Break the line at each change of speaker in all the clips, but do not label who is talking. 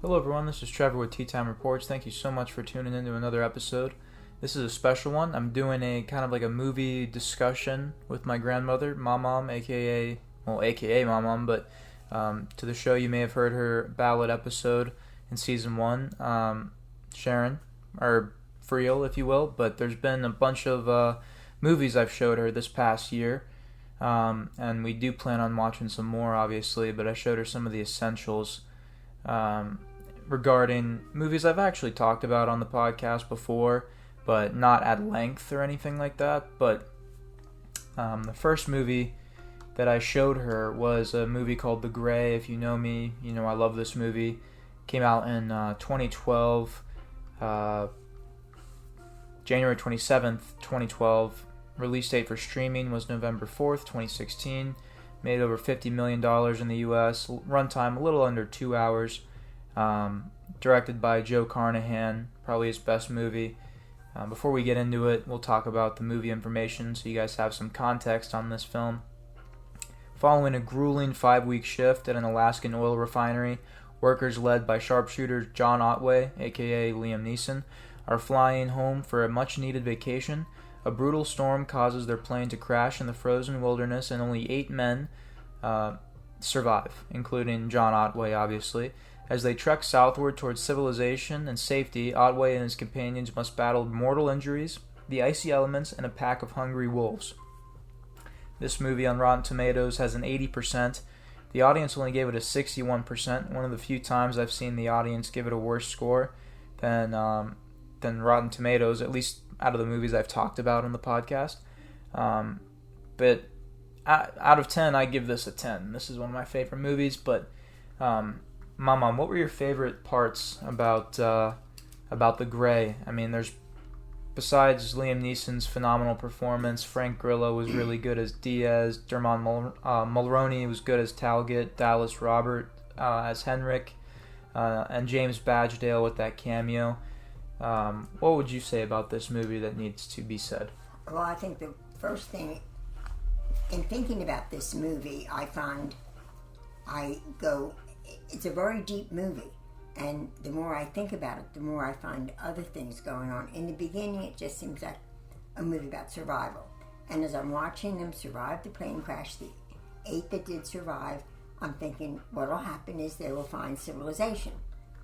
Hello everyone, this is Trevor with Tea Time Reports. Thank you so much for tuning in to another episode. This is a special one. I'm doing a kind of like a movie discussion with my grandmother, Mommom, aka Mommom, but to the show you may have heard her ballad episode in season 1, Sharon, or Friel if you will, but there's been a bunch of movies I've showed her this past year, and we do plan on watching some more obviously, but I showed her some of the essentials regarding movies I've actually talked about on the podcast before, but not at length or anything like that. But the first movie that I showed her was a movie called The Grey. If you know me, you know I love this movie. Came out in 2012, January 27th, 2012. Release date for streaming was November 4th, 2016. Made over $50 million in the U.S. Runtime a little under 2 hours. Directed by Joe Carnahan, probably his best movie. Before we get into it, we'll talk about the movie information so you guys have some context on this film. Following a grueling 5-week shift at an Alaskan oil refinery, workers led by sharpshooter John Otway, aka Liam Neeson, are flying home for a much-needed vacation. A brutal storm causes their plane to crash in the frozen wilderness, and only 8 men survive, including John Otway, obviously. As they trek southward towards civilization and safety, Otway and his companions must battle mortal injuries, the icy elements, and a pack of hungry wolves. This movie on Rotten Tomatoes has an 80%. The audience only gave it a 61%, one of the few times I've seen the audience give it a worse score than Rotten Tomatoes, at least out of the movies I've talked about on the podcast. But out of 10, I give this a 10. This is one of my favorite movies, but Mom, what were your favorite parts about The Grey? I mean, there's, besides Liam Neeson's phenomenal performance, Frank Grillo was really good as Diaz, Dermot Mulroney was good as Talget, Dallas Robert as Henrik, and James Badgedale with that cameo. What would you say about this movie that needs to be said?
Well, I think the first thing, in thinking about this movie, it's a very deep movie, and the more I think about it, the more I find other things going on. In the beginning, it just seems like a movie about survival, and as I'm watching them survive the plane crash, the 8 that did survive, I'm thinking what'll happen is they will find civilization.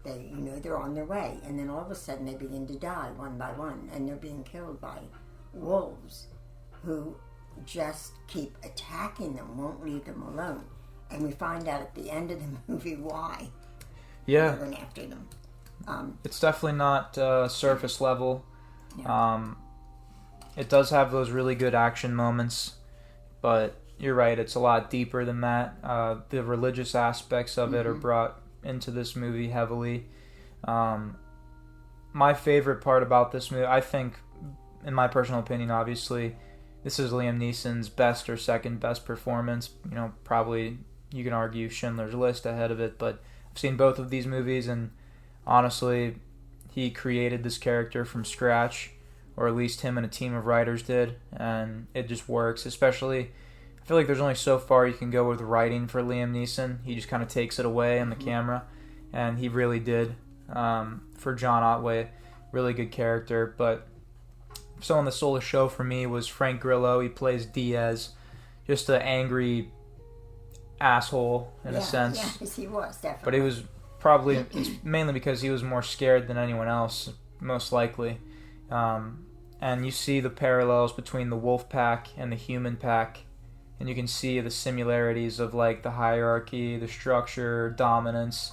They're on their way, and then all of a sudden they begin to die one by one, and they're being killed by wolves who just keep attacking them, won't leave them alone. And we find out at the end of the movie why they're going after them.
It's definitely not surface level.
No.
It does have those really good action moments, but you're right, it's a lot deeper than that. The religious aspects of it are brought into this movie heavily. My favorite part about this movie, I think, in my personal opinion, obviously, this is Liam Neeson's best or second best performance. Probably you can argue Schindler's List ahead of it, but I've seen both of these movies, and honestly, he created this character from scratch, or at least him and a team of writers did, and it just works. Especially, I feel like there's only so far you can go with writing for Liam Neeson. He just kind of takes it away on the camera, and he really did. For John Otway, really good character. But someone that stole the show for me was Frank Grillo. He plays Diaz, just an angry asshole in a sense.
Yes, he was, definitely.
But it was probably, it's mainly because he was more scared than anyone else, most likely. And you see the parallels between the wolf pack and the human pack, and you can see the similarities of like the hierarchy, the structure, dominance,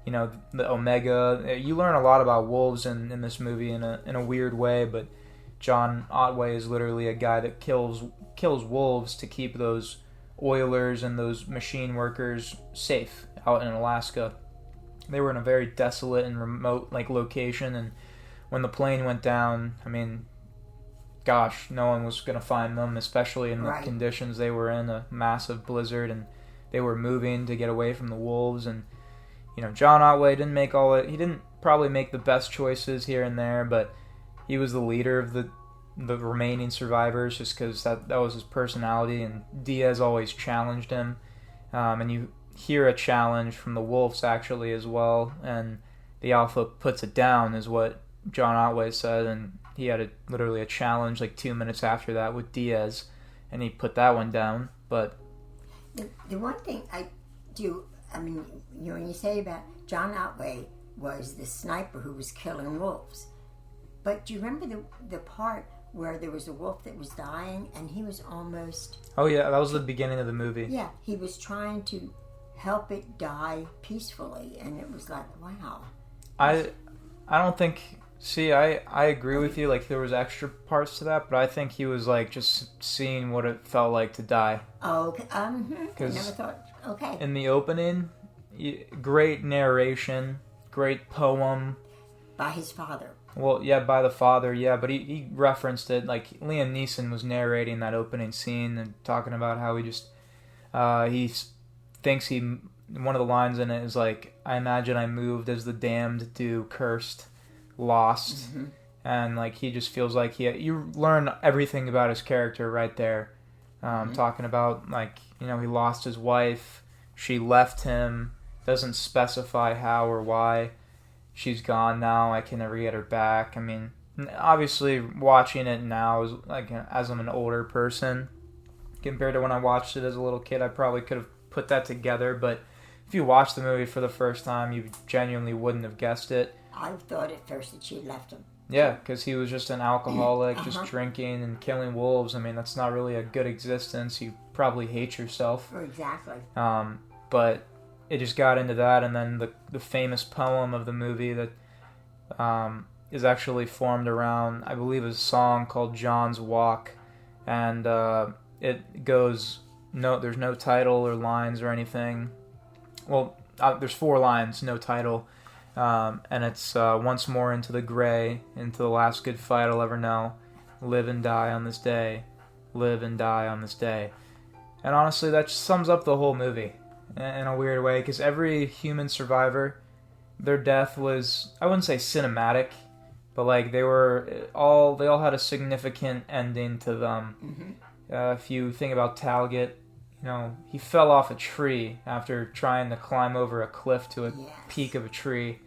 the omega. You learn a lot about wolves in this movie in a weird way, but John Otway is literally a guy that kills wolves to keep those oilers and those machine workers safe out in Alaska. They were in a very desolate and remote location, and when the plane went down, I mean, gosh, no one was going to find them, especially in the conditions they were in, a massive blizzard, and they were moving to get away from the wolves. And John Otway didn't make he didn't probably make the best choices here and there, but he was the leader of the remaining survivors just because that was his personality, and Diaz always challenged him, and you hear a challenge from the wolves actually as well, and the Alpha puts it down, is what John Otway said, and he had literally a challenge like 2 minutes after that with Diaz, and he put that one down. But
the one thing I do, I mean, when you say about John Otway was the sniper who was killing wolves, but do you remember the part where there was a wolf that was dying and he was almost...
Oh yeah, that was the beginning of the movie.
Yeah, he was trying to help it die peacefully, and it was like, wow.
I don't think... See, I agree with you, like there was extra parts to that, but I think he was like just seeing what it felt like to die.
Oh, okay. I never thought, okay.
In the opening, great narration, great poem.
By his father.
Well, yeah, by the father, yeah, but he referenced it, like Liam Neeson was narrating that opening scene and talking about how he just, he thinks one of the lines in it is like, I imagine I moved as the damned do, cursed, lost, and like he just feels like you learn everything about his character right there, talking about like, you know, he lost his wife, she left him, doesn't specify how or why. She's gone now. I can never get her back. I mean, obviously, watching it now is like as I'm an older person compared to when I watched it as a little kid, I probably could have put that together. But if you watch the movie for the first time, you genuinely wouldn't have guessed it.
I thought at first that she had left him.
Yeah, because he was just an alcoholic, just drinking and killing wolves. I mean, that's not really a good existence. You probably hate yourself.
Exactly.
But it just got into that, and then the famous poem of the movie that is actually formed around, I believe, a song called John's Walk, and it goes, there's no title or lines or anything. Well, there's 4 lines, no title, and it's once more into the gray, into the last good fight I'll ever know, live and die on this day, live and die on this day. And honestly, that just sums up the whole movie in a weird way, because every human survivor, their death was, I wouldn't say cinematic, but like they all had a significant ending to them. If you think about Talgett, you know, he fell off a tree after trying to climb over a cliff to a peak of a tree,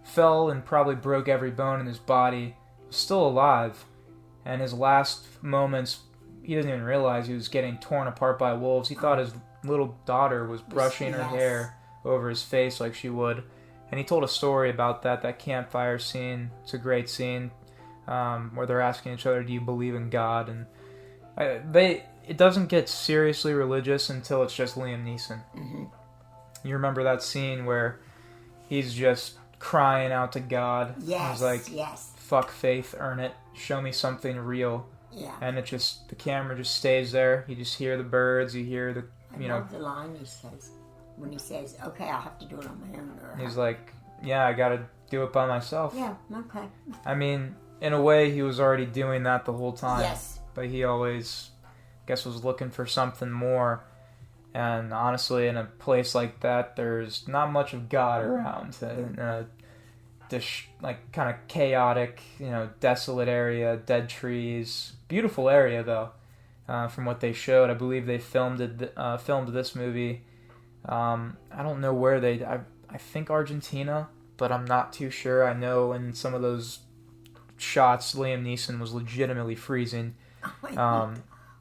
fell and probably broke every bone in his body, was still alive, and his last moments, he didn't even realize he was getting torn apart by wolves. He thought his little daughter was brushing her hair over his face like she would, and he told a story about that campfire scene. It's a great scene, where they're asking each other, do you believe in God? And it doesn't get seriously religious until it's just Liam Neeson. You remember that scene where he's just crying out to God. He's like, fuck faith, earn it, show me something real. And it just, the camera just stays there. You just hear the birds, you hear the,
I love the line he says when he says, okay, I'll have to do it on my own.
He's like, yeah, I gotta do it by myself.
Yeah, okay.
I mean, in a way, he was already doing that the whole time.
Yes.
But he always, I guess, was looking for something more. And honestly, in a place like that, there's not much of God around. This like kind of chaotic, you know, desolate area, dead trees, beautiful area though. From what they showed, I believe they filmed this movie. I don't know where I think Argentina, but I'm not too sure. I know in some of those shots, Liam Neeson was legitimately freezing.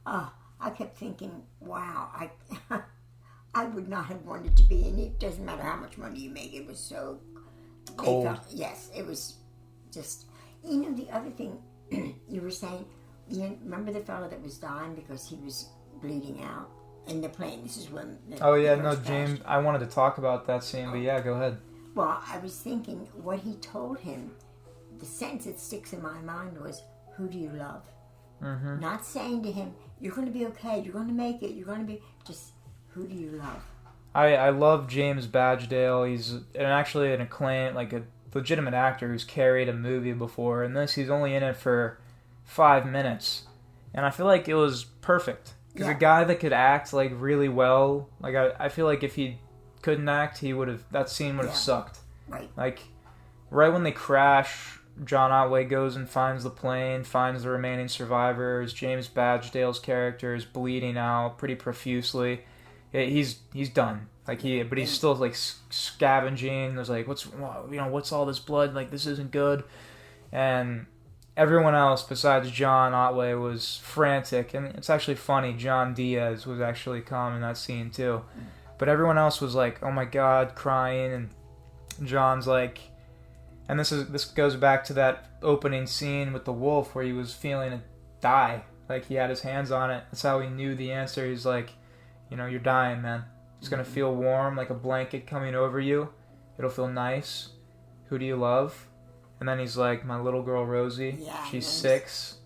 I kept thinking, wow, I would not have wanted to be in it. Doesn't matter how much money you make. It was so
cold.
Yes, it was just, you know, the other thing you were saying, you remember the fellow that was dying because he was bleeding out in the plane? This is when...
James, I wanted to talk about that scene, but yeah, go ahead.
Well, I was thinking what he told him, the sentence that sticks in my mind was, who do you love? Not saying to him, you're going to be okay, you're going to make it, you're going to be... Just, who do you love?
I love James Badgedale. He's actually an acclaimed, like a legitimate actor who's carried a movie before. And he's only in it for 5 minutes. And I feel like it was perfect. Because a guy that could act like really well, like I feel like if he couldn't act, that scene would have sucked.
Right.
Like, right when they crash, John Otway goes and finds the plane, finds the remaining survivors. James Badgedale's character is bleeding out pretty profusely. he's done. Like but he's still like scavenging. There's like, what's all this blood? Like, this isn't good. And everyone else besides John Otway was frantic. And it's actually funny. John Diaz was actually calm in that scene too. But everyone else was like, oh my God, crying. And John's like, and this goes back to that opening scene with the wolf where he was feeling to die. Like, he had his hands on it. That's how he knew the answer. He's like, you're dying, man. It's going to feel warm, like a blanket coming over you. It'll feel nice. Who do you love? And then he's like, my little girl, Rosie.
Yeah,
she's 6.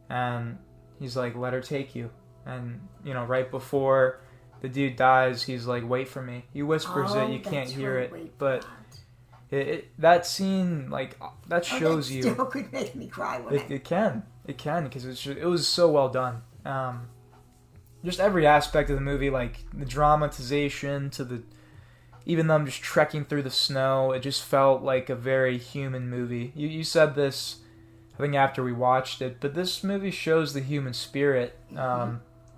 And he's like, let her take you. And, right before the dude dies, he's like, wait for me. He whispers it. You can't hear it. But that scene, like, that shows you.
That still could make me cry.
It can, because it was so well done. Just every aspect of the movie, like the dramatization to even them just trekking through the snow, it just felt like a very human movie. You said this, I think, after we watched it, but this movie shows the human spirit,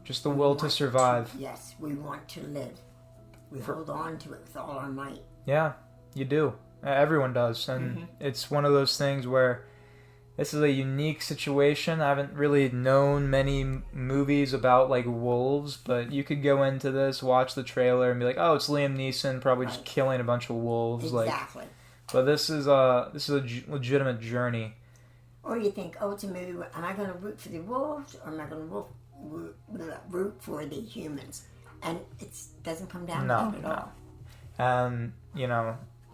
just the will to survive.
Yes, we want to live. We hold on to it with all our might.
Yeah, you do. Everyone does, and it's one of those things where this is a unique situation. I haven't really known many movies about like wolves, but you could go into this, watch the trailer, and be like, "Oh, it's Liam Neeson probably just killing a bunch of wolves."
Exactly.
But this is a legitimate journey.
Or you think, "Oh, it's a movie. Am I going to root for the wolves, or am I going to root for the humans?" And it doesn't come down to that at all.
And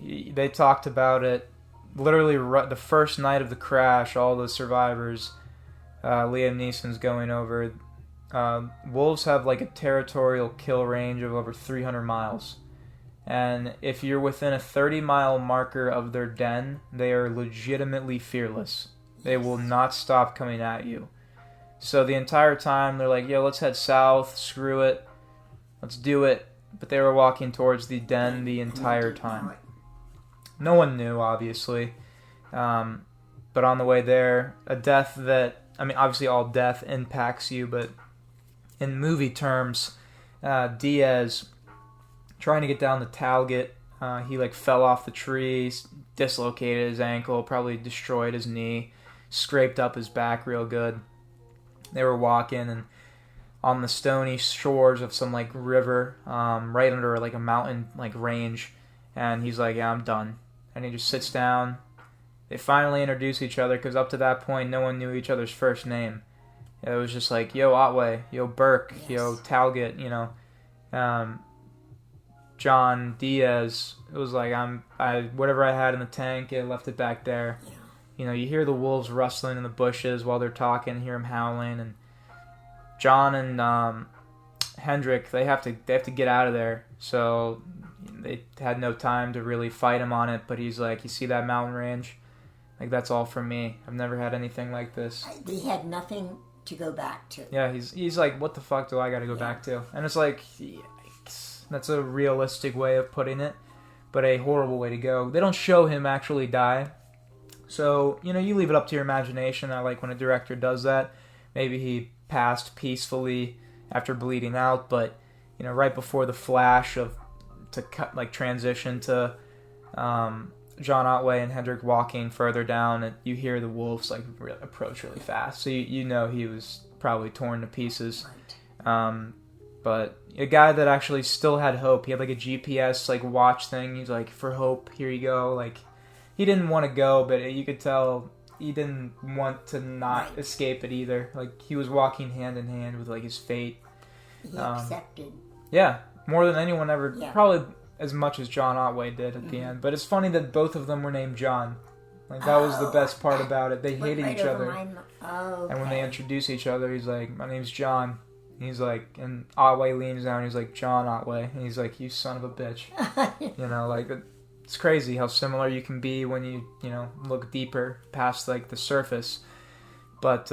they talked about it. Literally, the first night of the crash, all the survivors, Liam Neeson's going over. Wolves have like a territorial kill range of over 300 miles. And if you're within a 30-mile marker of their den, they are legitimately fearless. They will not stop coming at you. So the entire time, they're like, yo, let's head south, screw it, let's do it. But they were walking towards the den the entire time. No one knew, obviously. But on the way there, a death that, obviously all death impacts you, but in movie terms, Diaz, trying to get down the Talget, he fell off the tree, dislocated his ankle, probably destroyed his knee, scraped up his back real good. They were walking and on the stony shores of some river, right under a mountain range, and he's like, yeah, I'm done. And he just sits down. They finally introduce each other, because up to that point, no one knew each other's first name. It was just like, yo, Otway, yo, Burke, yo, Talget, John Diaz. It was like, whatever I had in the tank, I left it back there.
Yeah.
You hear the wolves rustling in the bushes while they're talking, hear them howling, and John and Hendrik, they have to get out of there. So they had no time to really fight him on it, but he's like, you see that mountain range? That's all from me. I've never had anything like this.
He had nothing to go back to.
Yeah, he's like, what the fuck do I got to go back to? And it's like, yikes. That's a realistic way of putting it, but a horrible way to go. They don't show him actually die. So, you leave it up to your imagination. I like when a director does that. Maybe he passed peacefully after bleeding out, but, right before the flash transition to John Otway and Hendrik walking further down, and you hear the wolves approach really fast. So you know he was probably torn to pieces.
Right.
But a guy that actually still had hope. He had a GPS watch thing. He's like, for hope, here you go. He didn't want to go, but you could tell he didn't want to not escape it either. He was walking hand in hand with his fate.
He accepted.
Yeah, more than anyone ever.
Yeah.
Probably as much as John Otway did at the end. But it's funny that both of them were named John. That was the best part about it. They hated each other.
Okay.
And when they introduce each other, he's like, my name's John. And he's like, and Otway leans down, and he's like, John Otway. And he's like, you son of a bitch. It's crazy how similar you can be when you, look deeper past the surface. But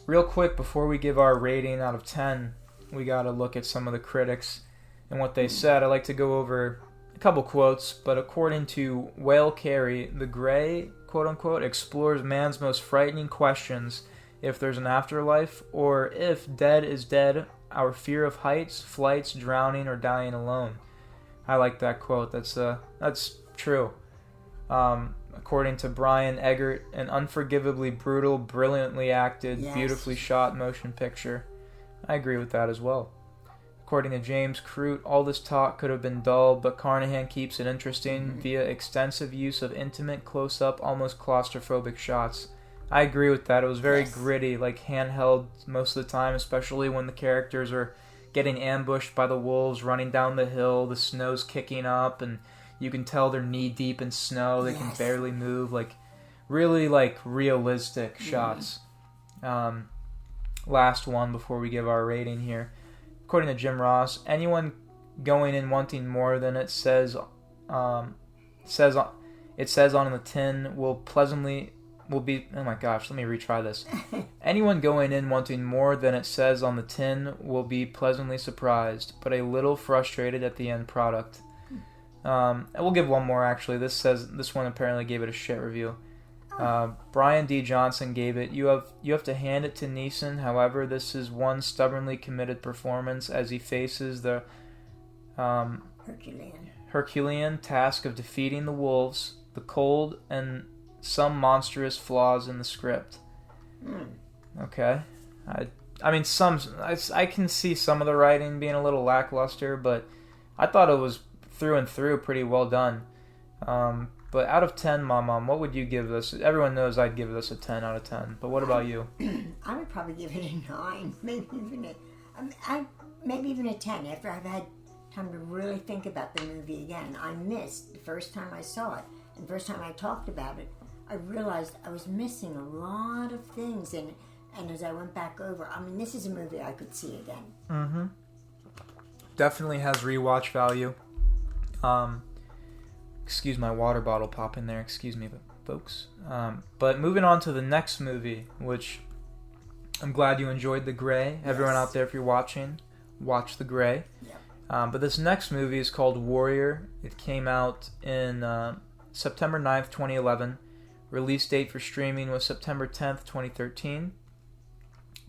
real quick, before we give our rating out of 10, we got to look at some of the critics and what they said. I like to go over a couple quotes, but according to Whale Carey, The Grey, quote-unquote, explores man's most frightening questions: if there's an afterlife, or if dead is dead, our fear of heights, flights, drowning, or dying alone. I like that quote. That's true. According to Brian Eggert, an unforgivably brutal, brilliantly acted, beautifully shot motion picture. I agree with that as well. According to James Crute, all this talk could have been dull, but Carnahan keeps it interesting via extensive use of intimate, close-up, almost claustrophobic shots. I agree with that. It was very gritty, like handheld most of the time, especially when the characters are getting ambushed by the wolves, running down the hill, the snow's kicking up, and you can tell they're knee-deep in snow, they can barely move, like, really, like, realistic shots. Last one before we give our rating here. According to Jim Ross, anyone going in wanting more than it says on the tin will be. Oh my gosh, let me retry this. Anyone going in wanting more than it says on the tin will be pleasantly surprised, but a little frustrated at the end product. And we'll give one more actually. This one apparently gave it a shit review. Brian D. Johnson gave it, you have to hand it to Neeson, however, this is one stubbornly committed performance as he faces the Herculean task of defeating the wolves, the cold, and some monstrous flaws in the script. Okay. I mean, I can see some of the writing being a little lackluster, but I thought it was through and through pretty well done. But out of 10, Mommom, what would you give this? Everyone knows I'd give this a 10 out of 10. But what about you?
I would probably give it a 9, maybe even a 10. After I've had time to really think about the movie again, I missed the first time I saw it, and the first time I talked about it, I realized I was missing a lot of things. And as I went back over, I mean, this is a movie I could see again.
Definitely has rewatch value. Excuse my water bottle popping there. Excuse me, folks. But moving on to the next movie, which I'm glad you enjoyed The Grey. Everyone out there, if you're watching, watch The Grey. Yep. But this next movie is called Warrior. It came out in September 9th, 2011. Release date for streaming was September 10th, 2013.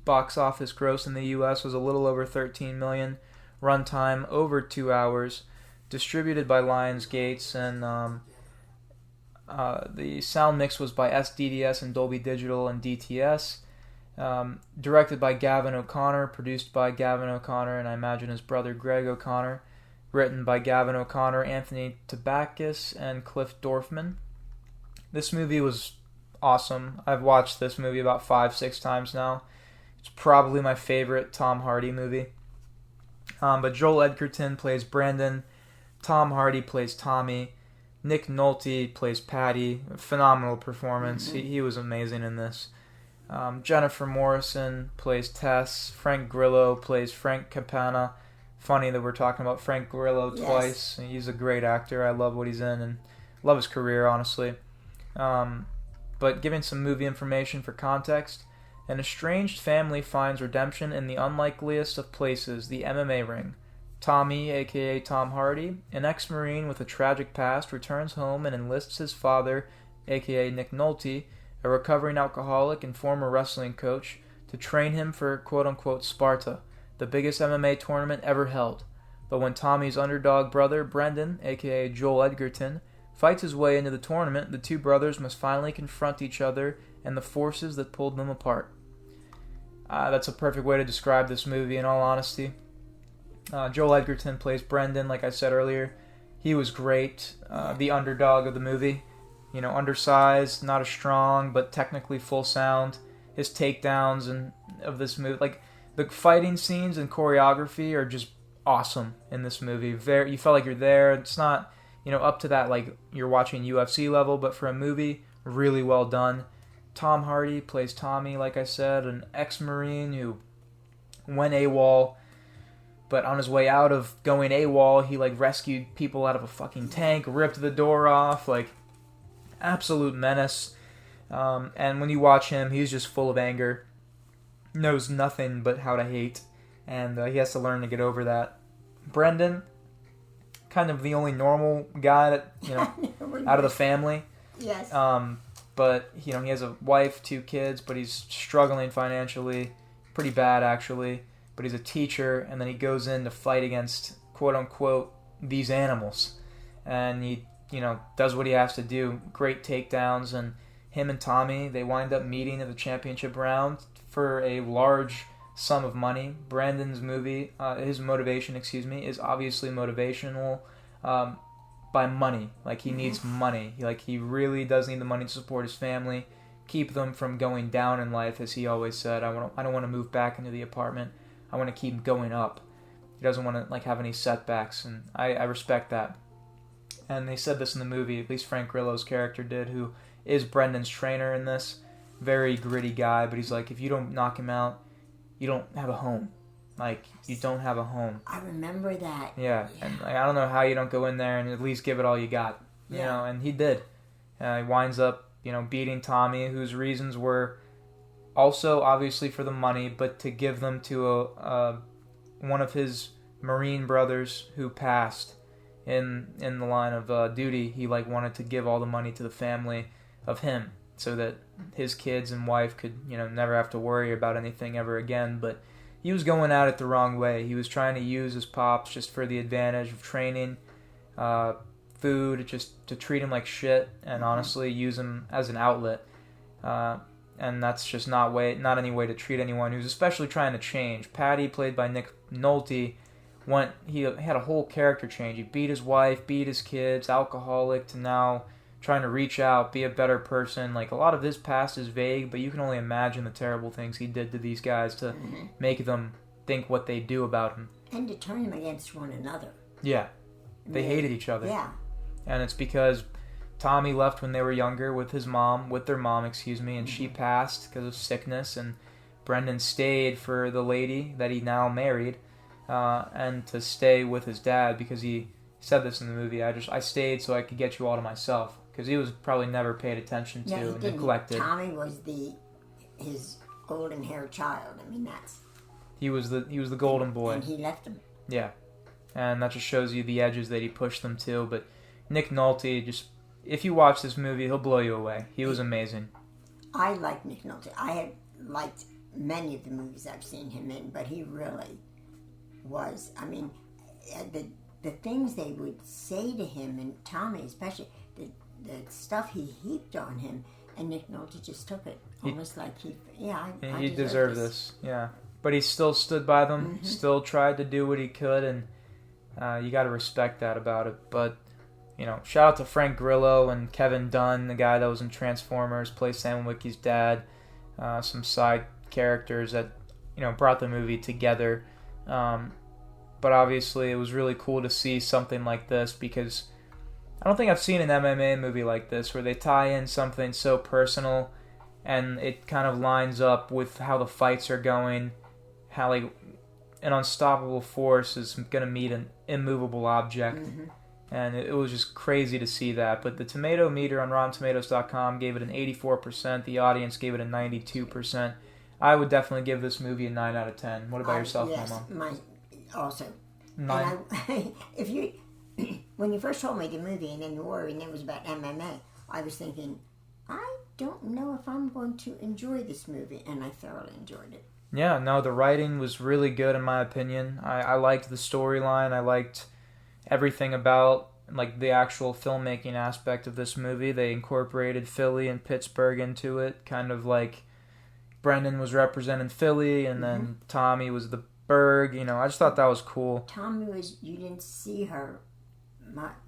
Box office gross in the U.S. was a little over $13 million. Runtime over 2 hours. Distributed by Lionsgate, and the sound mix was by SDDS and Dolby Digital and DTS. Directed by Gavin O'Connor, produced by Gavin O'Connor and I imagine his brother Greg O'Connor. Written by Gavin O'Connor, Anthony Tabakis, and Cliff Dorfman. This movie was awesome. I've watched this movie about 5-6 times now. It's probably my favorite Tom Hardy movie. But Joel Edgerton plays Brandon. Tom Hardy plays Tommy. Nick Nolte plays Patty. Phenomenal performance. He was amazing in this. Jennifer Morrison plays Tess. Frank Grillo plays Frank Campana. Funny that we're talking about Frank Grillo twice. He's a great actor. I love what he's in and love his career, honestly. But giving some movie information for context, an estranged family finds redemption in the unlikeliest of places, the MMA ring. Tommy, aka Tom Hardy, an ex-Marine with a tragic past, returns home and enlists his father, aka Nick Nolte, a recovering alcoholic and former wrestling coach, to train him for quote-unquote Sparta, the biggest MMA tournament ever held. But when Tommy's underdog brother, Brendan, aka Joel Edgerton, fights his way into the tournament, the two brothers must finally confront each other and the forces that pulled them apart. That's a perfect way to describe this movie, in all honesty. Joel Edgerton plays Brendan, like I said earlier. He was great. The underdog of the movie. You know, undersized, not as strong, but technically full sound. His takedowns of this movie, like the fighting scenes and choreography are just awesome in this movie. You felt like you're there. It's not, up to that like you're watching UFC level, but for a movie, really well done. Tom Hardy plays Tommy, like I said, an ex-Marine who went AWOL. But on his way out of going AWOL, he rescued people out of a fucking tank, ripped the door off, absolute menace. And when you watch him, he's just full of anger, knows nothing but how to hate, and he has to learn to get over that. Brendan, kind of the only normal guy that out of the family.
Yes.
But he has a wife, 2 kids, but he's struggling financially, pretty bad actually. but he's a teacher, and then he goes in to fight against, quote unquote, these animals. And he, does what he has to do. Great takedowns, and him and Tommy, they wind up meeting at the championship round for a large sum of money. Brandon's movie, his motivation, is obviously motivational by money. Like, he needs money. He really does need the money to support his family, keep them from going down in life, as he always said. I don't want to move back into the apartment. I want to keep going up. He doesn't want to have any setbacks, and I respect that. And they said this in the movie, at least Frank Grillo's character did, who is Brendan's trainer in this. Very gritty guy, but he's like, if you don't knock him out, you don't have a home. You don't have a home.
I remember that.
Yeah. And I don't know how you don't go in there and at least give it all you got. You know, and he did. He winds up, beating Tommy, whose reasons were also obviously for the money, but to give them to one of his Marine brothers who passed in the line of duty. He wanted to give all the money to the family of him, so that his kids and wife could, never have to worry about anything ever again. But he was going at it the wrong way. He was trying to use his pops just for the advantage of training, food, just to treat him like shit, and honestly use him as an outlet. And that's just not any way to treat anyone who's especially trying to change. Patty, played by Nick Nolte, he had a whole character change. He beat his wife, beat his kids, alcoholic, to now trying to reach out, be a better person. A lot of his past is vague, but you can only imagine the terrible things he did to these guys to make them think what they do about him.
And to turn them against one another.
Yeah. They hated each other.
Yeah.
And it's because Tommy left when they were younger with their mom, and she passed because of sickness, and Brendan stayed for the lady that he now married, and to stay with his dad, because he said this in the movie, I stayed so I could get you all to myself, because he was probably never paid attention to,
and
neglected.
Tommy was his golden haired child.
He was the golden boy.
And he left him.
Yeah. And that just shows you the edges that he pushed them to. But Nick Nolte, if you watch this movie, he'll blow you away. He was amazing.
I like Nick Nolte. I have liked many of the movies I've seen him in, but he really was. The things they would say to him, and Tommy especially, the stuff he heaped on him, and Nick Nolte just took it. Almost
he deserved this. Yeah. But he still stood by them, still tried to do what he could, and you got to respect that about it. But, shout out to Frank Grillo and Kevin Dunn, the guy that was in Transformers, plays Sam Witwick's dad. Some side characters that, brought the movie together. But obviously it was really cool to see something like this, because I don't think I've seen an MMA movie like this where they tie in something so personal and it kind of lines up with how the fights are going, how an unstoppable force is going to meet an immovable object. And it was just crazy to see that. But the tomato meter on RottenTomatoes.com gave it an 84%. The audience gave it a 92%. I would definitely give this movie a 9 out of 10. What about yourself, Mommom?
Mine also.
9.
When you first told me the movie, and then you were, and it was about MMA, I was thinking, I don't know if I'm going to enjoy this movie, and I thoroughly enjoyed it.
Yeah, no, the writing was really good in my opinion. I liked the storyline. I liked everything about the actual filmmaking aspect of this movie. They incorporated Philly and Pittsburgh into it, kind of like Brendan was representing Philly, and then Tommy was the Berg. I just thought that was cool.
Tommy you didn't see her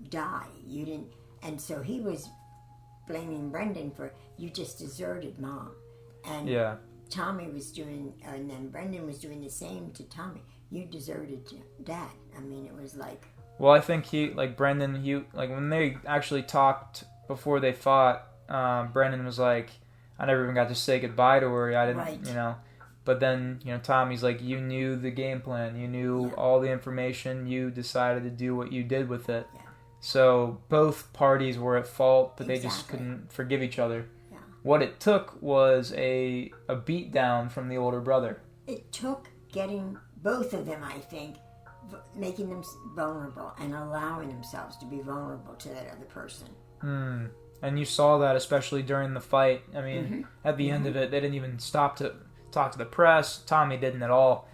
die. You didn't, and so he was blaming Brendan for, you just deserted Mom. And Tommy was doing, and then Brendan was doing the same to Tommy. You deserted Dad. It was like...
Well, I think Brendan, when they actually talked before they fought, Brendan was like, I never even got to say goodbye to her. I didn't, But then, Tommy's like, you knew the game plan. You knew all the information. You decided to do what you did with it. Yeah. So both parties were at fault, but they just couldn't forgive each other. Yeah. What it took was a beat down from the older brother.
It took getting both of them, I think, making them vulnerable and allowing themselves to be vulnerable to that other person.
And you saw that especially during the fight. At the end of it, they didn't even stop to talk to the press. Tommy didn't at all.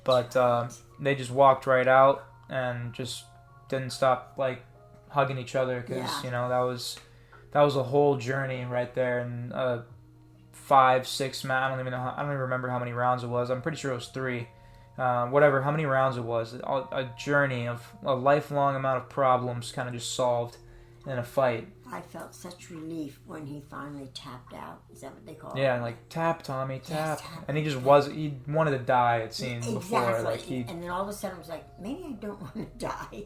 but they just walked right out and just didn't stop like hugging each other because that was a whole journey right there, and 5-6 I don't even remember how many rounds it was. I'm pretty sure it was 3. Whatever, how many rounds it was, a journey of a lifelong amount of problems kind of just solved in a fight.
I felt such relief when he finally tapped out. Is that what they call it?
Yeah, like, tap, Tommy, tap.
Yes, tap.
And he wanted to die, it seemed, before. Like,
and then all of a sudden I was like, maybe I don't want to die.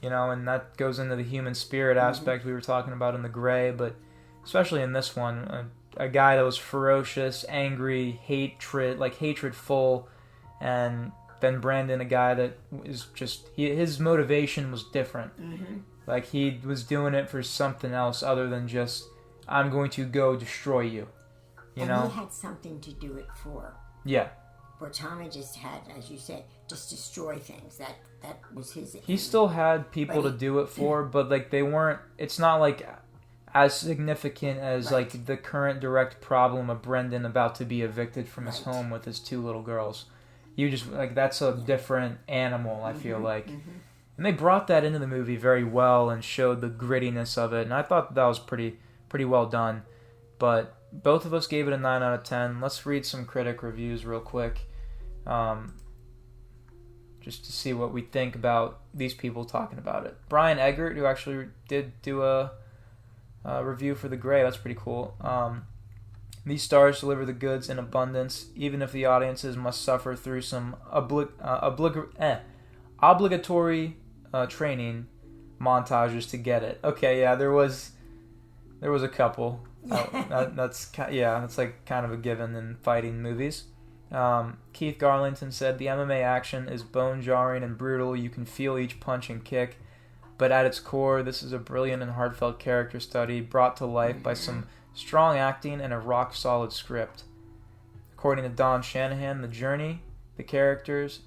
You know, and that goes into the human spirit aspect we were talking about in The Gray, but especially in this one, a guy that was ferocious, angry, hatred-full, and then Brandon, a guy that is just, his motivation was different.
Mm-hmm.
Like, he was doing it for something else other than just, I'm going to go destroy you. You know?
He had something to do it for.
Yeah.
Where Tommy just had, as you say, just destroy things. That was his...
He still had people to do it for, but, like, they weren't... It's not, like, as significant as, like, the current direct problem of Brendan about to be evicted from his home with his 2 little girls. You just... Like, that's a different animal, I feel like. Mm-hmm. And they brought that into the movie very well and showed the grittiness of it, and I thought that was pretty well done. But both of us gave it a 9 out of 10. Let's read some critic reviews real quick, just to see what we think about these people talking about it. Brian Eggert, who actually did do a review for The Gray, that's pretty cool. These stars deliver the goods in abundance, even if the audiences must suffer through some obligatory training montages to get it. Okay, yeah, there was a couple. That's like kind of a given in fighting movies. Keith Garlington said the MMA action is bone-jarring and brutal. You can feel each punch and kick, but at its core, this is a brilliant and heartfelt character study brought to life by some strong acting and a rock-solid script. According to Don Shanahan, the journey the characters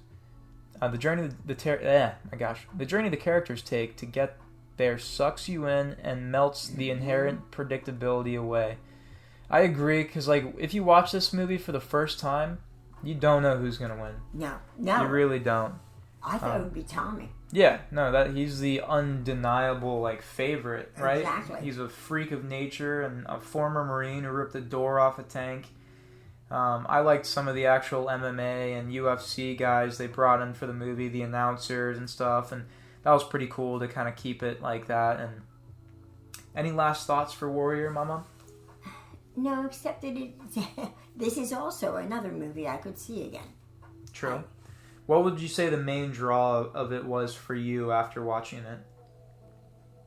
take to get there sucks you in and melts the inherent predictability away. I agree, because like if you watch this movie for the first time, you don't know who's gonna win.
No,
you really don't.
I thought it would be Tommy.
Yeah, no, that he's the undeniable like favorite, right?
Exactly.
He's a freak of nature and a former Marine who ripped the door off a tank. I liked some of the actual MMA and UFC guys they brought in for the movie, the announcers and stuff, and that was pretty cool to kind of keep it like that. And any last thoughts for Warrior, Mama?
No, except that this is also another movie I could see again.
True. What would you say the main draw of it was for you after watching it?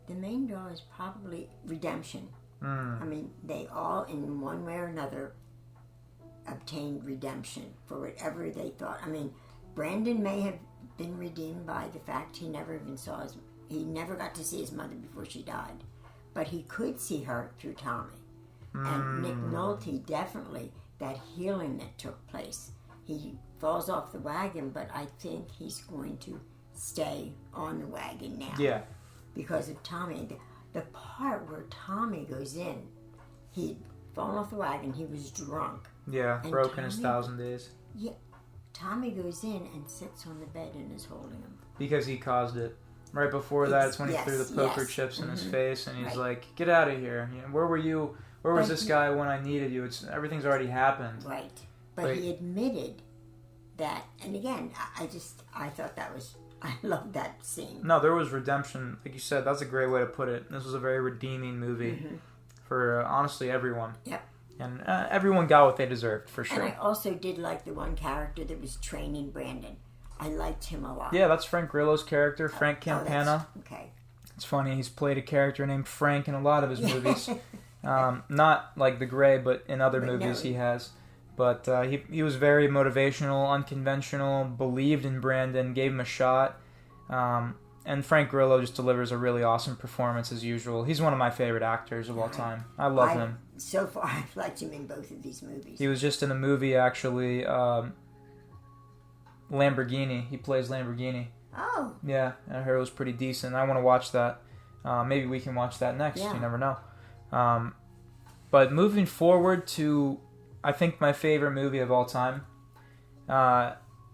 The main draw is probably redemption. I mean, they all, in one way or another, obtained redemption for whatever they thought. I mean, Brandon may have been redeemed by the fact he never got to see his mother before she died, but he could see her through Tommy. And Nick Nolte, definitely, that healing that took place. He falls off the wagon, but I think he's going to stay on the wagon now.
Yeah.
Because of Tommy. The part where Tommy goes in, he'd fallen off the wagon, he was drunk.
Yeah, and broken his 1,000 days.
Yeah. Tommy goes in and sits on the bed and is holding him. Because
he caused it. Right before that, it's when he threw the poker chips in his face, and he's like, "Get out of here! You know, where were you? Where was this guy when I needed you? Everything's already happened."
Right, but he admitted that, and again, I thought that was, I loved that scene.
No, there was redemption, like you said. That's a great way to put it. This was a very redeeming movie for honestly everyone.
Yep.
And everyone got what they deserved, for sure.
And I also did like the one character that was training Brandon. I liked him a lot.
Yeah, that's Frank Grillo's character, Frank Campana.
Okay.
It's funny, he's played a character named Frank in a lot of his movies. Not like The Gray, but in other movies he has. But he was very motivational, unconventional, believed in Brandon, gave him a shot. And Frank Grillo just delivers a really awesome performance as usual. He's one of my favorite actors of all time. I love him.
So far, I've liked him in both of these movies.
He was just in a movie, actually, Lamborghini. He plays Lamborghini.
Oh.
Yeah, I heard it was pretty decent. I want to watch that. Maybe we can watch that next. Yeah. You never know. But moving forward to, I think, my favorite movie of all time.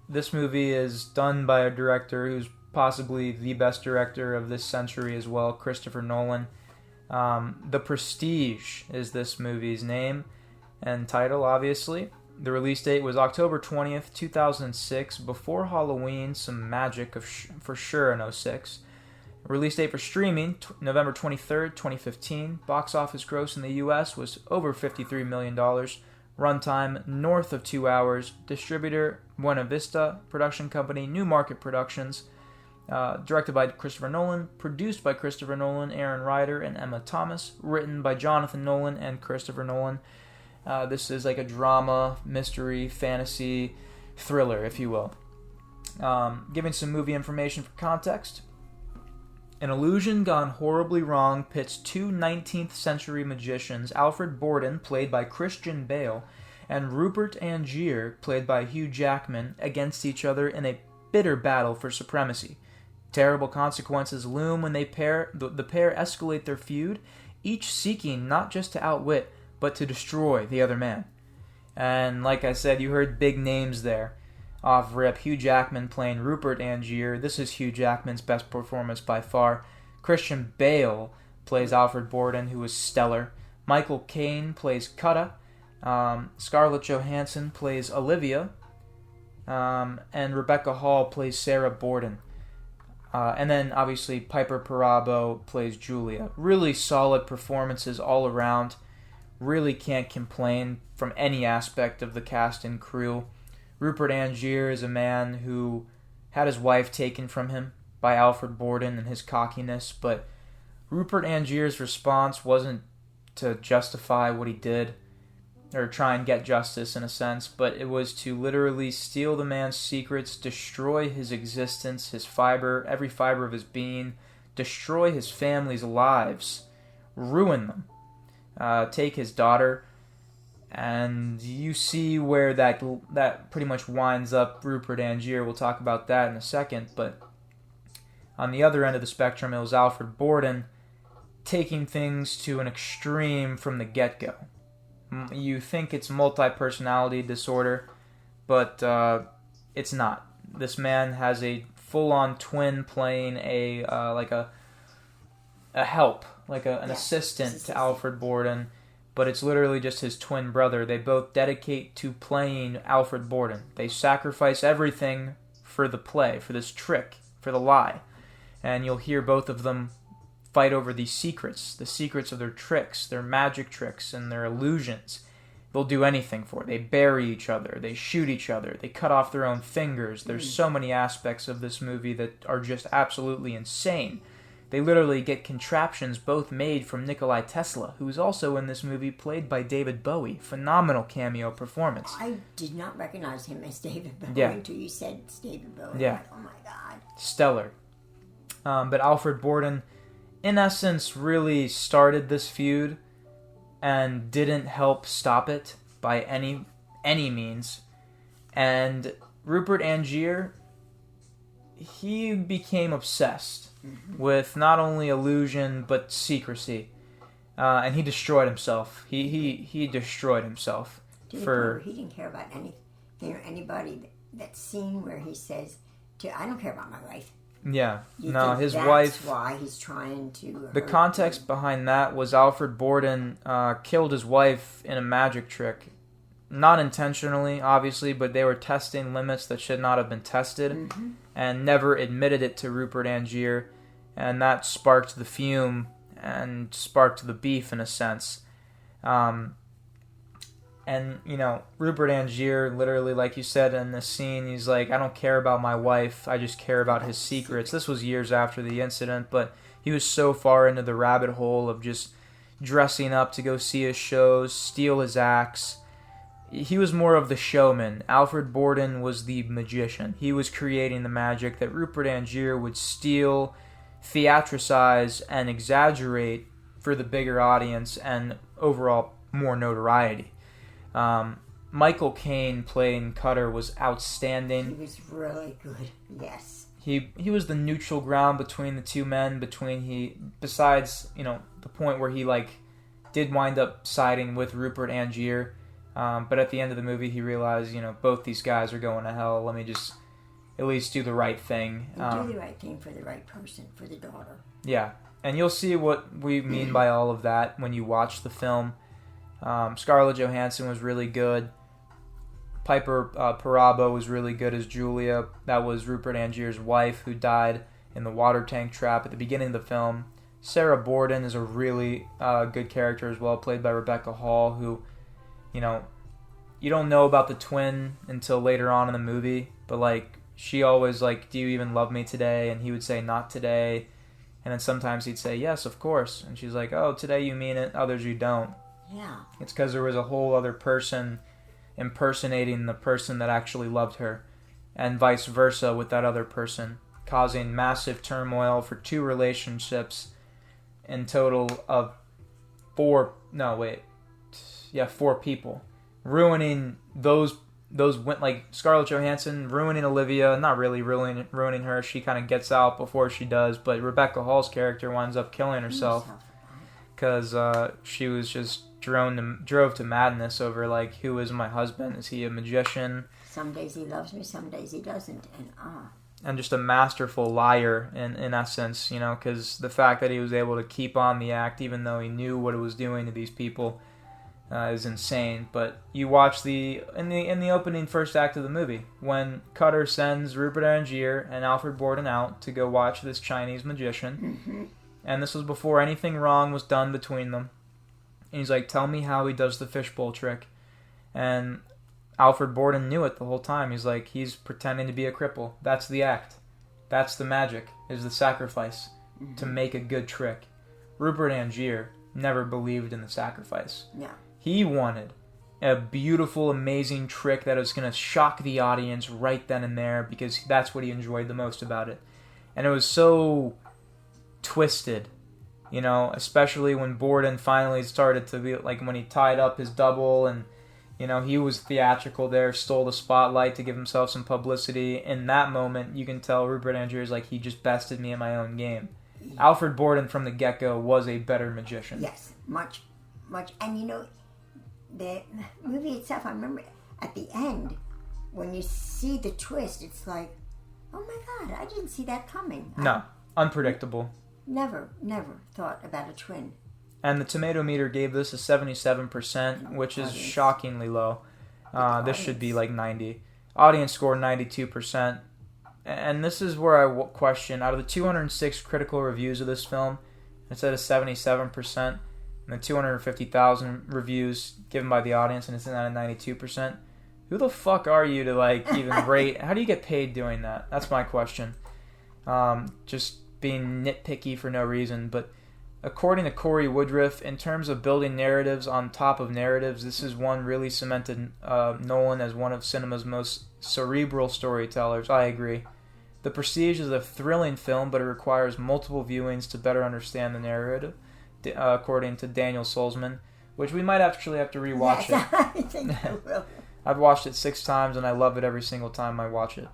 this movie is done by a director who's possibly the best director of this century as well, Christopher Nolan. The Prestige is this movie's name and title, obviously. The release date was October 20th, 2006, before Halloween, some magic for sure in 06. Release date for streaming, November 23rd, 2015. Box office gross in the U.S. was over $53 million. Runtime, north of 2 hours. Distributor, Buena Vista. Production company, New Market Productions. Directed by Christopher Nolan. Produced by Christopher Nolan, Aaron Ryder, and Emma Thomas. Written by Jonathan Nolan and Christopher Nolan. This is like a drama, mystery, fantasy, thriller, if you will. Giving some movie information for context. An illusion gone horribly wrong pits two 19th century magicians, Alfred Borden, played by Christian Bale, and Rupert Angier, played by Hugh Jackman, against each other in a bitter battle for supremacy. Terrible consequences loom when the pair escalate their feud, each seeking not just to outwit, but to destroy the other man. And like I said, you heard big names there. Off rip, Hugh Jackman playing Rupert Angier. This is Hugh Jackman's best performance by far. Christian Bale plays Alfred Borden, who is stellar. Michael Caine plays Cutta. Scarlett Johansson plays Olivia. And Rebecca Hall plays Sarah Borden. And then, obviously, Piper Perabo plays Julia. Really solid performances all around. Really can't complain from any aspect of the cast and crew. Rupert Angier is a man who had his wife taken from him by Alfred Borden and his cockiness, but Rupert Angier's response wasn't to justify what he did, or try and get justice in a sense, but it was to literally steal the man's secrets, destroy his existence, every fiber of his being, destroy his family's lives, ruin them, take his daughter. And you see where that pretty much winds up Rupert Angier. We'll talk about that in a second. But on the other end of the spectrum, it was Alfred Borden taking things to an extreme from the get-go. You think it's multi-personality disorder, but it's not. This man has a full-on twin playing an assistant to Alfred Borden. But it's literally just his twin brother. They both dedicate to playing Alfred Borden. They sacrifice everything for the play, for this trick, for the lie. And you'll hear both of them fight over these secrets, the secrets of their tricks, their magic tricks, and their illusions. They'll do anything for it. They bury each other. They shoot each other. They cut off their own fingers. There's so many aspects of this movie that are just absolutely insane. They literally get contraptions both made from Nikolai Tesla, who's also in this movie, played by David Bowie. Phenomenal cameo performance.
I did not recognize him as David Bowie until you said it's David Bowie.
Yeah.
Like, oh my God.
Stellar. But Alfred Borden, in essence, really started this feud and didn't help stop it by any means. And Rupert Angier, he became obsessed with not only illusion but secrecy, and he destroyed himself. He destroyed himself.
He didn't care about anything or anybody. That scene where he says, "I don't care about my wife."
Yeah, his
that's
wife.
That's why he's trying to.
The context behind that was Alfred Borden killed his wife in a magic trick. Not intentionally, obviously, but they were testing limits that should not have been tested, and never admitted it to Rupert Angier, and that sparked the fume and sparked the beef in a sense. And, Rupert Angier, literally, like you said in this scene, he's like, I don't care about my wife, I just care about his secrets. This was years after the incident, but he was so far into the rabbit hole of just dressing up to go see his shows, steal his acts. He was more of the showman. Alfred Borden was the magician. He was creating the magic that Rupert Angier would steal, theatricize, and exaggerate for the bigger audience and overall more notoriety. Michael Caine playing Cutter was outstanding.
He was really good, yes.
He was the neutral ground between the two men, besides, the point where he, did wind up siding with Rupert Angier. But at the end of the movie, he realized, both these guys are going to hell. Let me just at least do the right thing.
Do the right thing for the right person, for the daughter.
Yeah, and you'll see what we mean by all of that when you watch the film. Scarlett Johansson was really good. Piper Perabo was really good as Julia. That was Rupert Angier's wife, who died in the water tank trap at the beginning of the film. Sarah Borden is a really good character as well, played by Rebecca Hall, who, you don't know about the twin until later on in the movie, but she always do you even love me today? And he would say, not today. And then sometimes he'd say, yes, of course. And she's like, oh, today you mean it, others you don't.
Yeah.
It's because there was a whole other person impersonating the person that actually loved her, and vice versa with that other person, causing massive turmoil for two relationships in total of four people, ruining those Scarlett Johansson ruining Olivia, not really ruining her. She kind of gets out before she does, but Rebecca Hall's character winds up killing herself because she was just drove to madness over who is my husband? Is he a magician?
Some days he loves me, some days he doesn't,
and just a masterful liar in essence, because the fact that he was able to keep on the act even though he knew what it was doing to these people is insane. But you watch in the opening first act of the movie when Cutter sends Rupert Angier and Alfred Borden out to go watch this Chinese magician, and this was before anything wrong was done between them. And he's like, tell me how he does the fishbowl trick. And Alfred Borden knew it the whole time. He's like, he's pretending to be a cripple. That's the act. That's the magic, is the sacrifice to make a good trick. Rupert Angier never believed in the sacrifice.
No.
He wanted a beautiful, amazing trick that was going to shock the audience right then and there, because that's what he enjoyed the most about it. And it was so twisted. Especially when Borden finally started to be when he tied up his double and, he was theatrical there, stole the spotlight to give himself some publicity. In that moment, you can tell Rupert Angier is he just bested me in my own game. Alfred Borden from the get-go was a better magician.
Yes, much. And the movie itself, I remember at the end, when you see the twist, it's like, oh my God, I didn't see that coming.
No, unpredictable.
Never thought about a twin.
And the tomato meter gave this a 77%, which is shockingly low. This should be 90. Audience score 92%. And this is where I question, out of the 206 critical reviews of this film, it's at a 77%, and the 250,000 reviews given by the audience, and it's at a 92%. Who the fuck are you to even rate? How do you get paid doing that? That's my question. Just being nitpicky for no reason. But according to Corey Woodruff, in terms of building narratives on top of narratives, this is one really cemented Nolan as one of cinema's most cerebral storytellers. I agree. The Prestige is a thrilling film, but it requires multiple viewings to better understand the narrative, according to Daniel Solzman, which we might actually have to rewatch
it. I think I will.
I've watched it 6 times, and I love it every single time I watch it.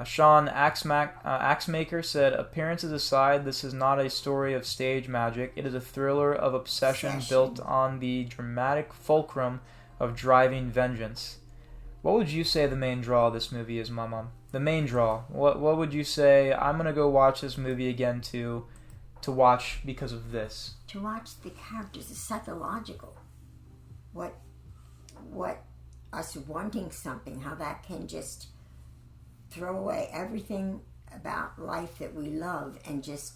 Sean Axemaker said, appearances aside, this is not a story of stage magic. It is a thriller of obsession built on the dramatic fulcrum of driving vengeance. What would you say the main draw of this movie is, Mommom? The main draw. What would you say, I'm going to go watch this movie again to watch because of this?
To watch the characters is psychological. What us wanting something, how that can just throw away everything about life that we love and just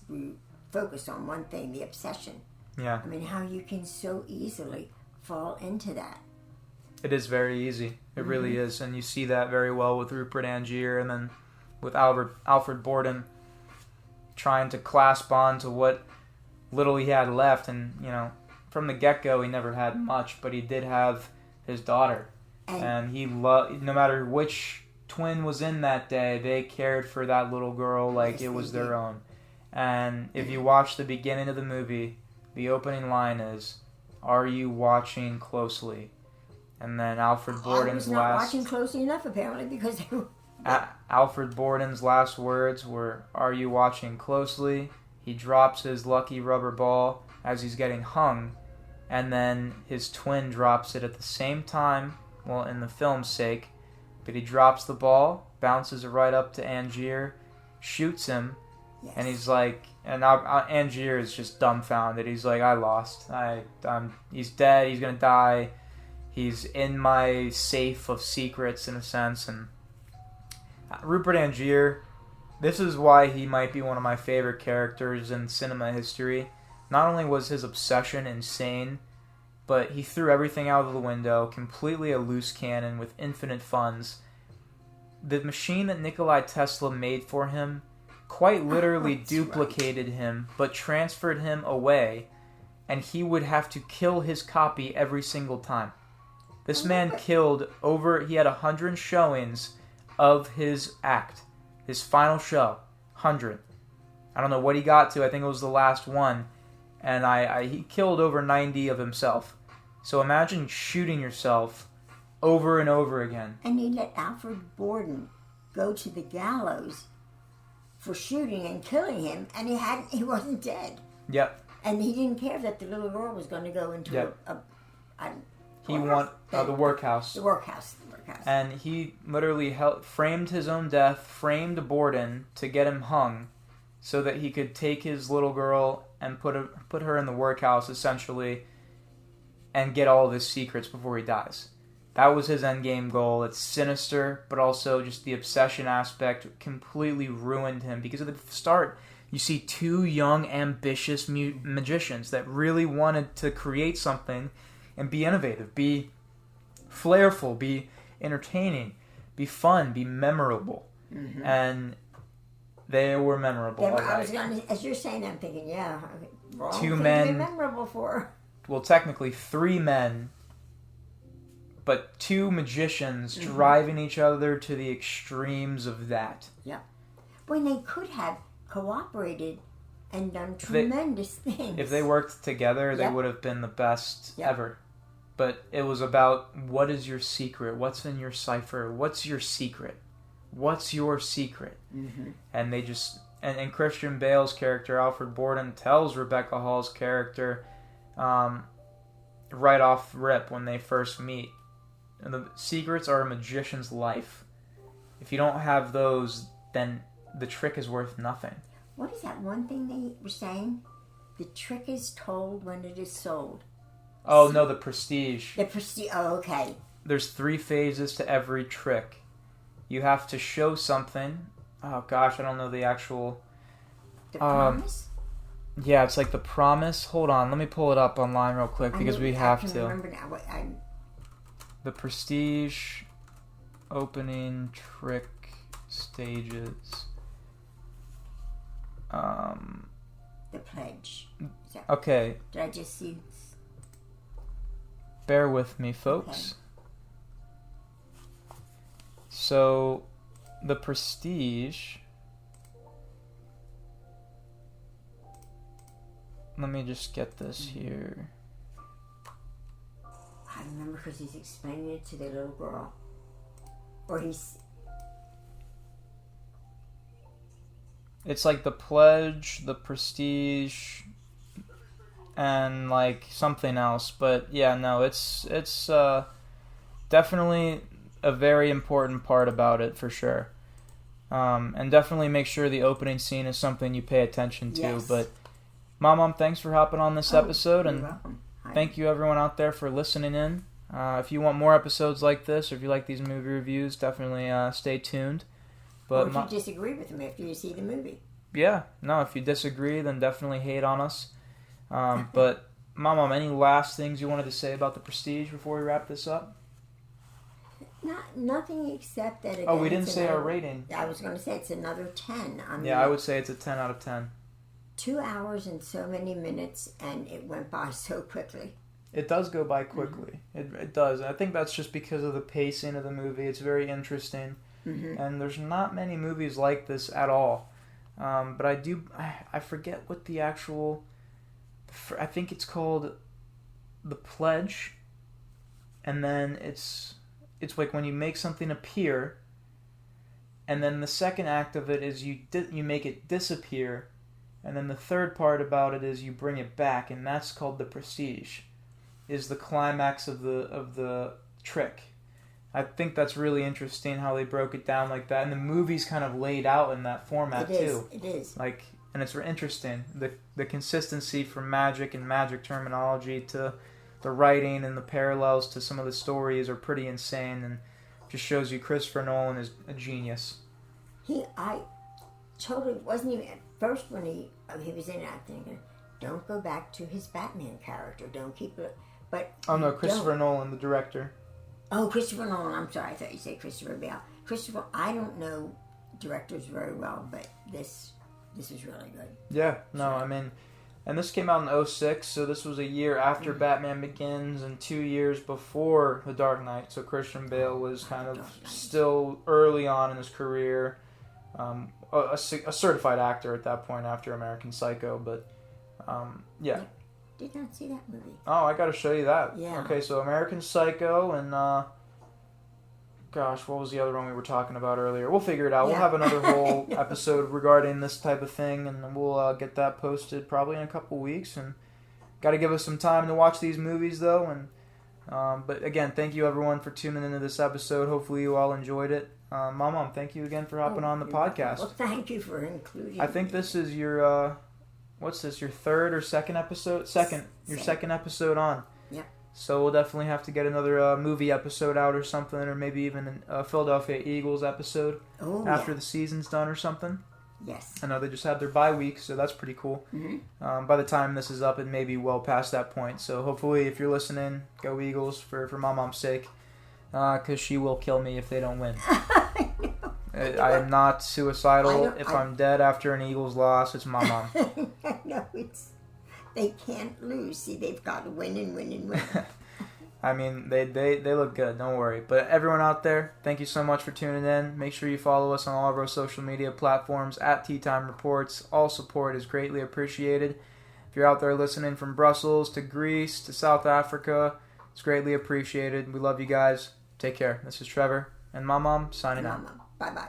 focus on one thing, the obsession.
Yeah.
I mean, how you can so easily fall into that.
It is very easy. It really is. And you see that very well with Rupert Angier, and then with Alfred Borden trying to clasp on to what little he had left. And, from the get-go, he never had much, but he did have his daughter. And he loved, no matter which twin was in that day, they cared for that little girl like it was their own. And if you watch the beginning of the movie, the opening line is, "Are you watching closely?" And then Alfred Borden's
watching closely enough, apparently, because
Alfred Borden's last words were, "Are you watching closely?" He drops his lucky rubber ball as he's getting hung, and then his twin drops it at the same time, well, in the film's sake, but he drops the ball, bounces it right up to Angier, shoots him,
Yes.
and he's like, and Angier is just dumbfounded. He's like, I lost. He's dead. He's gonna die. He's in my safe of secrets, in a sense. And Rupert Angier, this is why he might be one of my favorite characters in cinema history. Not only was his obsession insane, but he threw everything out of the window, completely a loose cannon with infinite funds. The machine that Nikola Tesla made for him quite literally duplicated him, but transferred him away, and he would have to kill his copy every single time. This man killed he had 100 showings of his act, his final show, 100. I don't know what he got to, I think it was the last one, and he killed over 90 of himself. So imagine shooting yourself over and over again.
And he let Alfred Borden go to the gallows for shooting and killing him, and he wasn't dead.
Yep.
And he didn't care that the little girl was going to go into the
workhouse.
The workhouse.
And he literally framed his own death, framed Borden to get him hung, so that he could take his little girl and put her in the workhouse, essentially, and get all of his secrets before he dies. That was his endgame goal. It's sinister, but also just the obsession aspect completely ruined him. Because at the start, you see two young, ambitious magicians that really wanted to create something and be innovative, be flairful, be entertaining, be fun, be memorable. Mm-hmm. And they were memorable.
As you're saying, I'm thinking, yeah, wrong
two
thing
men,
to be memorable for.
Well, technically, 3 men, but 2 magicians driving each other to the extremes of that.
Yeah. When they could have cooperated and done tremendous things.
If they worked together, they would have been the best ever. But it was about, what is your secret? What's in your cipher? What's your secret? What's your secret? Mm-hmm. And they just... And Christian Bale's character, Alfred Borden, tells Rebecca Hall's character right off rip when they first meet. And the secrets are a magician's life. If you don't have those, then the trick is worth nothing.
What is that one thing they were saying? The trick is told when it is sold.
Oh, no, the prestige.
The prestige, oh, okay.
There's 3 phases to every trick. You have to show something. Oh, gosh, I don't know the actual...
The promise?
Yeah, it's like the promise. Hold on, let me pull it up online real quick because we have to.
I can remember now.
The prestige opening trick stages.
The pledge.
Okay.
Did I just see?
Bear with me, folks. Okay. So, the prestige. Let me just get this here.
I remember because he's explaining it to the little girl. Or he's...
It's like the pledge, the prestige, and like something else. But yeah, no, it's definitely a very important part about it for sure. And definitely make sure the opening scene is something you pay attention to.
Yes.
But Mommom, thanks for hopping on this episode, and
welcome.
Thank you everyone out there for listening in. If you want more episodes like this, or if you like these movie reviews, definitely stay tuned. But
or if you disagree with them after you see the movie.
Yeah, no, if you disagree, then definitely hate on us. But, Mommom, any last things you wanted to say about The Prestige before we wrap this up?
Nothing except that...
Again, we didn't say our rating.
I was going to say it's another 10.
I would say it's a 10 out of 10.
2 hours and so many minutes, and it went by so quickly.
It does go by quickly. Mm-hmm. It does. I think that's just because of the pacing of the movie. It's very interesting. Mm-hmm. And there's not many movies like this at all. But I forget what the actual... I think it's called The Pledge. And then it's like when you make something appear. And then the second act of it is you make it disappear. And then the third part about it is you bring it back. And that's called The Prestige. is the climax of the trick. I think that's really interesting how they broke it down like that, and the movie's kind of laid out in that format too.
It is.
Like, and it's interesting the consistency from magic and magic terminology to the writing and the parallels to some of the stories are pretty insane, and just shows you Christopher Nolan is a genius.
I totally wasn't even at first when he was in it. I'm thinking, don't go back to his Batman character. Don't keep it. But
oh no, Christopher Nolan, the director.
Oh, Christopher Nolan. I'm sorry, I thought you said Christopher Bale. Christopher, I don't know directors very well, but this is really good.
Yeah, no, I mean, and this came out in 2006, so this was a year after Batman Begins and 2 years before The Dark Knight. So Christian Bale was kind of still early on in his career, a certified actor at that point after American Psycho. But yeah.
Did not see that movie.
Oh, I got to show you that.
Yeah.
Okay, so American Psycho and gosh, what was the other one we were talking about earlier? We'll figure it out. Yeah. We'll have another whole episode regarding this type of thing, and we'll get that posted probably in a couple weeks. And got to give us some time to watch these movies, though. And but again, thank you everyone for tuning into this episode. Hopefully you all enjoyed it. Mom, thank you again for hopping on the podcast.
Well, thank you for including
I think this is your what's this? Your third or second episode? Second episode on.
Yep.
So we'll definitely have to get another movie episode out or something, or maybe even a Philadelphia Eagles episode after the season's done or something.
Yes.
I know they just had their bye week, so that's pretty cool.
Mm-hmm.
By the time this is up, it may be well past that point. So hopefully, if you're listening, go Eagles for Mom's sake, because she will kill me if they don't win. I am not suicidal. If I'm dead after an Eagles loss, it's my mom.
No, they can't lose. See, they've got to win and win and win.
I mean, they look good. Don't worry. But everyone out there, thank you so much for tuning in. Make sure you follow us on all of our social media platforms at Tea Time Reports. All support is greatly appreciated. If you're out there listening from Brussels to Greece to South Africa, it's greatly appreciated. We love you guys. Take care. This is Trevor and Mom signing out.
Bye-bye.